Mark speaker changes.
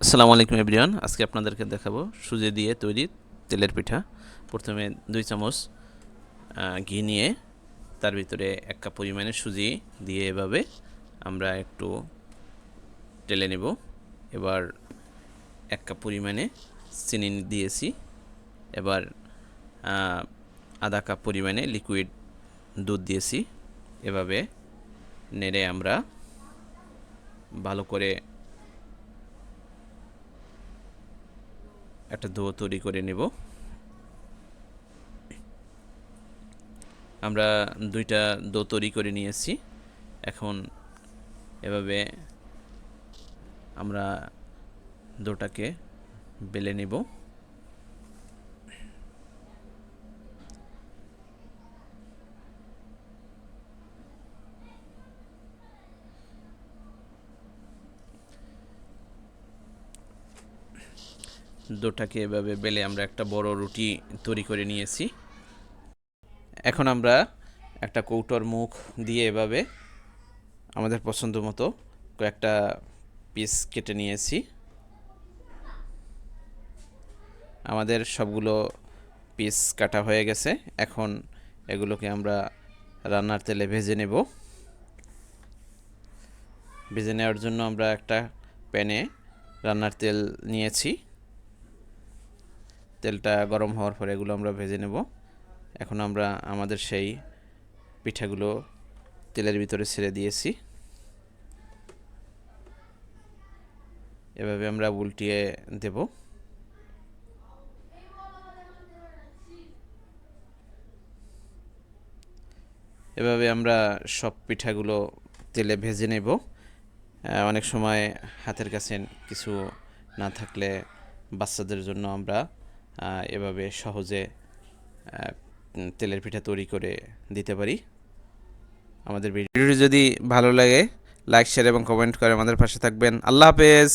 Speaker 1: আসসালামু আলাইকুম এভরিওয়ান। আজকে আপনাদেরকে দেখাবো সুজি দিয়ে তৈরি তেলের পিঠা। প্রথমে 2 চামচ ঘি নিয়ে তার ভিতরে 1 কাপ পরিমাণে সুজি দিয়ে এভাবে আমরা একটু টেলে নেব। এবার 1 কাপ পরিমাণে চিনি দিয়েছি। এবার আধা কাপ পরিমাণে লিকুইড দুধ দিয়েছি। এভাবে নেড়ে আমরা ভালো করে একটা ডো তৈরি করে নেব। আমরা 2টা ডো তৈরি করে নিয়েছি। এখন এভাবে আমরা ডোটাকে বেলে নেব। ডোটাকে এভাবে বেলে আমরা একটা বড় রুটি তৈরি করে নিয়েছি। এখন আমরা একটা কৌটোর মুখ দিয়ে এভাবে আমাদের পছন্দ মতো কয়েকটা পিস কেটে নিয়েছি। আমাদের সবগুলো পিস কাটা হয়ে গেছে। এখন এগুলোকে আমরা রান্নার তেলে ভেজে নেব। ভেজে নেওয়ার জন্য আমরা একটা প্যানে রান্নার তেল নিয়েছি। তেলটা গরম হওয়ার পরে এগুলো আমরা ভেজে নেব। এখন আমরা আমাদের সেই পিঠাগুলো তেলের ভিতরে ছেড়ে দিয়েছি। এভাবে আমরা উল্টিয়ে দেব। এভাবে আমরা সব পিঠাগুলো তেলে ভেজে নেব। অনেক সময় হাতের কাছে কিছু না থাকলে বাচ্চাদের জন্য আমরা এভাবে সহজে তেলের পিঠা তৈরি করে দিতে পারি। আমাদের ভিডিওটি যদি ভালো লাগে লাইক শেয়ার এবং কমেন্ট করে আমাদের পাশে থাকবেন। আল্লাহ হাফেজ।